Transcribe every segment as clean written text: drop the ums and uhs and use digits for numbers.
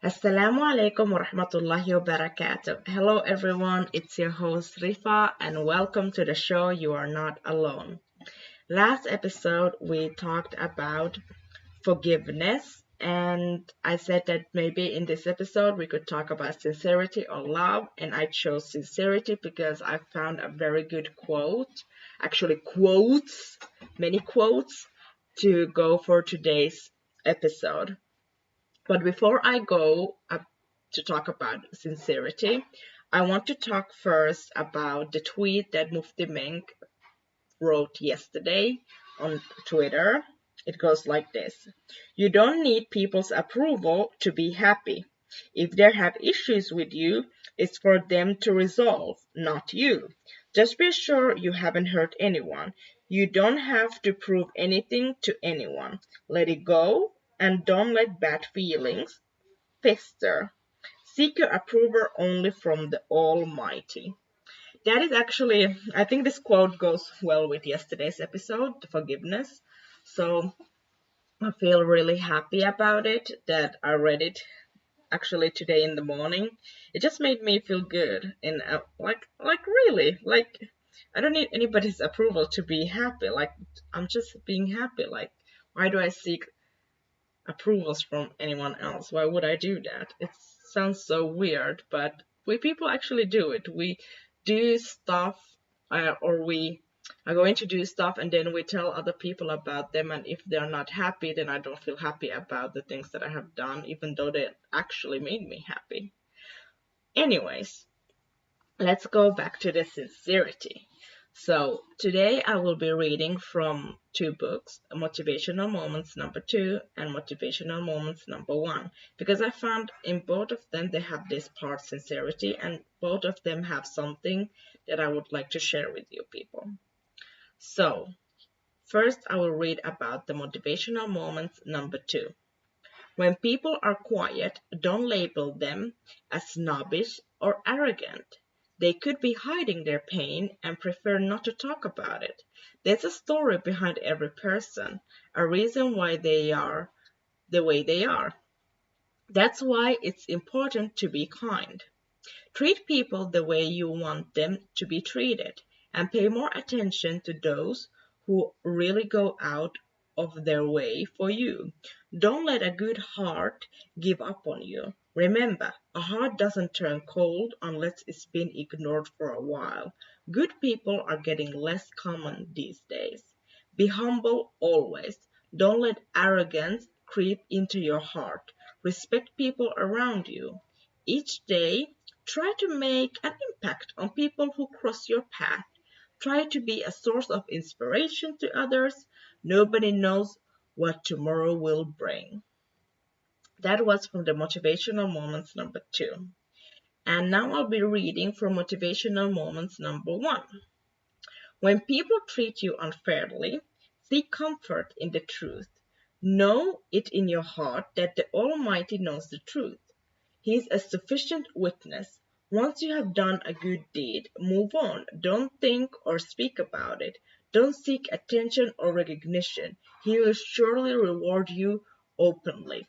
Assalamu alaikum wa rahmatullahi wa barakatuh. Hello everyone, it's your host Rifaa and welcome to the show You Are Not Alone. Last episode we talked about forgiveness and I said that maybe in this episode we could talk about sincerity or love, and I chose sincerity because I found a very good quote, actually quotes, many quotes to go for today's episode. But before I go up to talk about sincerity, I want to talk first about the tweet that Mufti Menk wrote yesterday on Twitter. It goes like this: You don't need people's approval to be happy. If they have issues with you, it's for them to resolve, not you. Just be sure you haven't hurt anyone. You don't have to prove anything to anyone. Let it go and don't let bad feelings fester. Seek your approval only from the Almighty. That is actually, I think this quote goes well with yesterday's episode, the forgiveness. So I feel really happy about it that I read it actually today in the morning. It just made me feel good and like really, like I don't need anybody's approval to be happy. Like I'm just being happy. Like why do I seek approvals from anyone else? Why would I do that? It sounds so weird, but we people actually do it. We do stuff, or we are going to do stuff, and then we tell other people about them. And if they're not happy, then I don't feel happy about the things that I have done, even though they actually made me happy. Anyways, let's go back to the sincerity. So today I will be reading from two books, Motivational Moments number 2 and Motivational Moments number 1, because I found in both of them they have this part sincerity, and both of them have something that I would like to share with you people. So first I will read about the Motivational Moments number 2. When people are quiet, don't label them as snobbish or arrogant. They could be hiding their pain and prefer not to talk about it. There's a story behind every person, a reason why they are the way they are. That's why it's important to be kind. Treat people the way you want them to be treated, and pay more attention to those who really go out of their way for you. Don't let a good heart give up on you. Remember, a heart doesn't turn cold unless it's been ignored for a while. Good people are getting less common these days. Be humble always. Don't let arrogance creep into your heart. Respect people around you. Each day, try to make an impact on people who cross your path. Try to be a source of inspiration to others. Nobody knows what tomorrow will bring. That was from the Motivational Moments number 2. And now I'll be reading from Motivational Moments number 1. When people treat you unfairly, seek comfort in the truth. Know it in your heart that the Almighty knows the truth. He is a sufficient witness. Once you have done a good deed, move on. Don't think or speak about it. Don't seek attention or recognition. He will surely reward you openly.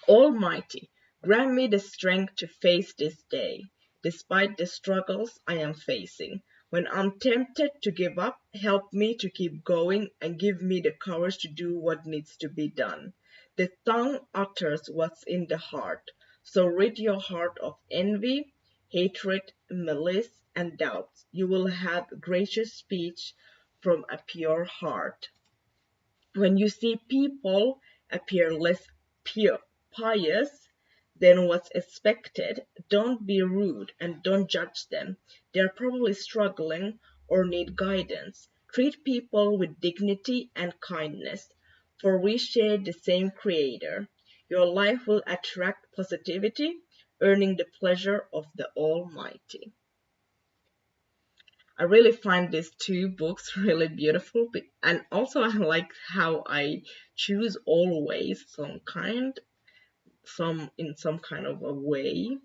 Almighty, grant me the strength to face this day, despite the struggles I am facing. When I'm tempted to give up, help me to keep going and give me the courage to do what needs to be done. The tongue utters what's in the heart, so rid your heart of envy, hatred, malice, and doubts. You will have gracious speech from a pure heart. When you see people appear less pious than what's expected, don't be rude and don't judge them. They're probably struggling or need guidance. Treat people with dignity and kindness, for we share the same Creator. Your life will attract positivity, earning the pleasure of the Almighty. I really find these two books really beautiful, and also I like how I choose always some in some kind of a way,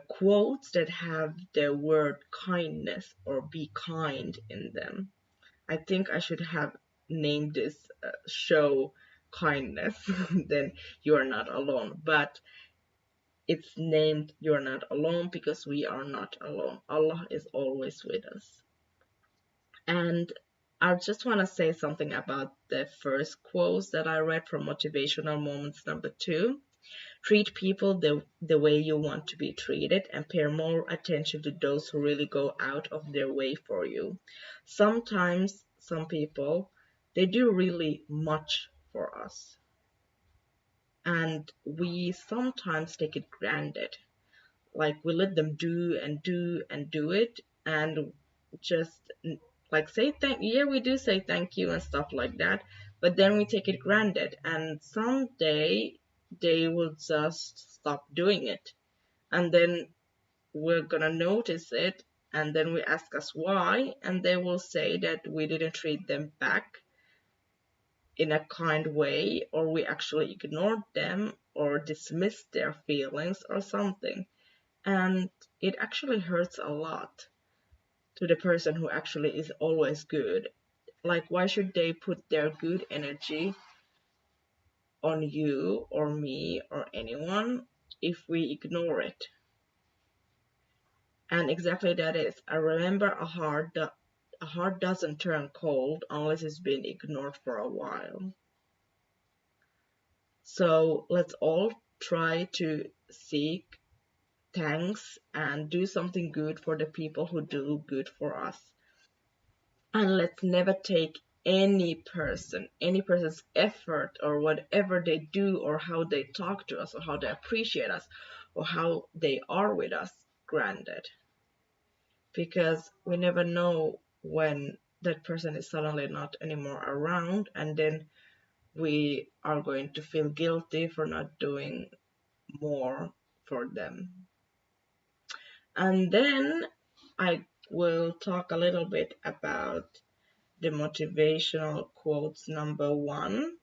quotes that have the word kindness or be kind in them. I think I should have named this show kindness, then you are not alone. But it's named You're Not Alone because we are not alone. Allah is always with us. And I just want to say something about the first quotes that I read from Motivational Moments number 2. Treat people the way you want to be treated and pay more attention to those who really go out of their way for you. Sometimes some people, they do really much for us, and we sometimes take it granted. Like we let them do and do and do it, and just like say thank yeah, we do say thank you and stuff like that, but then we take it granted, and someday they will just stop doing it, and then we're gonna notice it, and then we ask us why, and they will say that we didn't treat them back in a kind way, or we actually ignored them or dismissed their feelings or something. And it actually hurts a lot to the person who actually is always good. Like, why should they put their good energy on you or me or anyone if we ignore it? And exactly that is. I remember a heart doesn't turn cold unless it's been ignored for a while. So let's all try to seek thanks and do something good for the people who do good for us. And let's never take any person's effort or whatever they do or how they talk to us or how they appreciate us or how they are with us granted, because we never know when that person is suddenly not anymore around, and then we are going to feel guilty for not doing more for them. And then I will talk a little bit about the motivational quotes number 1,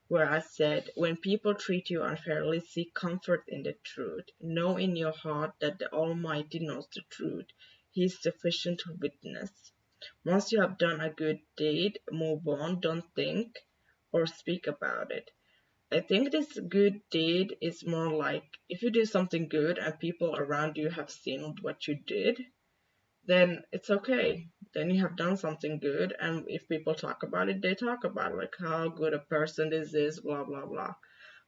where I said, when people treat you unfairly, seek comfort in the truth. Know in your heart that the Almighty knows the truth. He is sufficient to witness. Once you have done a good deed, move on, don't think or speak about it. I think this good deed is more like if you do something good and people around you have seen what you did, then it's okay. Then you have done something good, and if people talk about it, they talk about it, like how good a person this is, blah blah blah.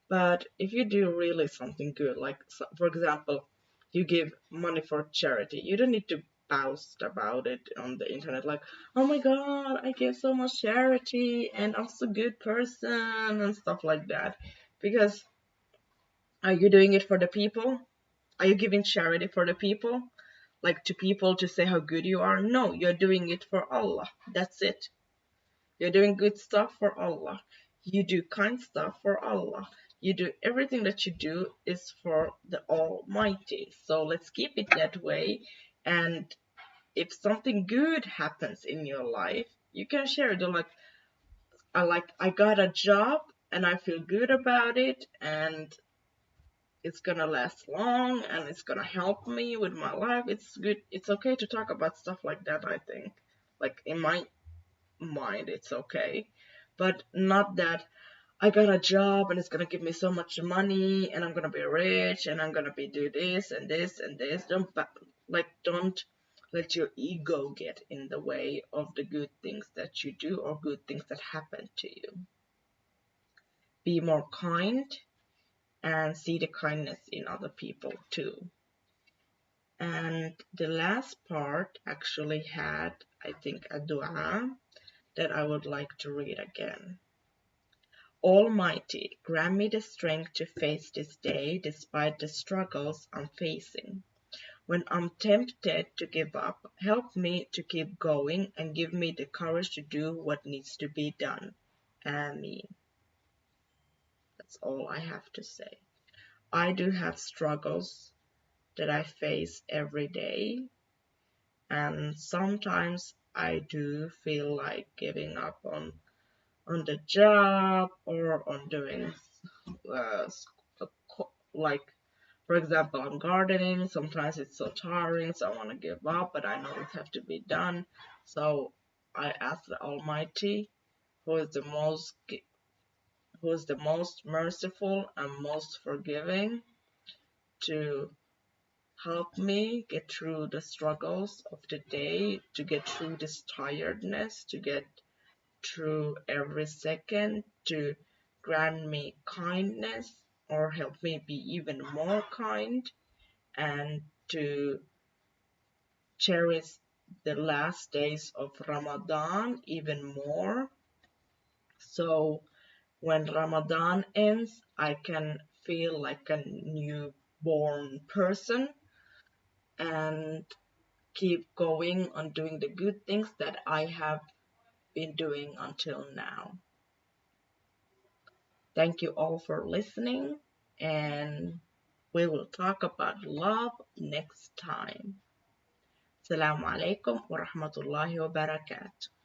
But if you do really something good, like for example, you give money for charity, you don't need to boast about it on the internet, like, oh my god, I gave so much charity and I'm such a good person and stuff like that. Because are you doing it for the people? Are you giving charity for the people? Like to people to say how good you are? No, you're doing it for Allah. That's it. You're doing good stuff for Allah. You do kind stuff for Allah. You do everything that you do is for the Almighty. So let's keep it that way. And if something good happens in your life, you can share it. I got a job and I feel good about it, and it's gonna last long and it's gonna help me with my life. It's good. It's okay to talk about stuff like that, I think. Like in my mind, it's okay. But not that I got a job and it's gonna give me so much money and I'm gonna be rich and I'm gonna be do this and this and this. Don't let your ego get in the way of the good things that you do or good things that happen to you. Be more kind and see the kindness in other people too. And the last part actually had, I think, a dua that I would like to read again. Almighty, grant me the strength to face this day despite the struggles I'm facing. When I'm tempted to give up, help me to keep going and give me the courage to do what needs to be done. Ameen. That's all I have to say. I do have struggles that I face every day, and sometimes I do feel like giving up on the job or on doing uh, like, for example, I'm gardening. Sometimes it's so tiring, so I want to give up, but I know it has to be done. So I ask the Almighty, who is the most who is the most merciful and most forgiving, to help me get through the struggles of the day, to get through this tiredness, to get through every second, to grant me kindness or help me be even more kind, and to cherish the last days of Ramadan even more. So when Ramadan ends, I can feel like a newborn person and keep going on doing the good things that I have been doing until now. Thank you all for listening, and we will talk about love next time. Assalamu alaikum wa rahmatullahi wa barakatuh.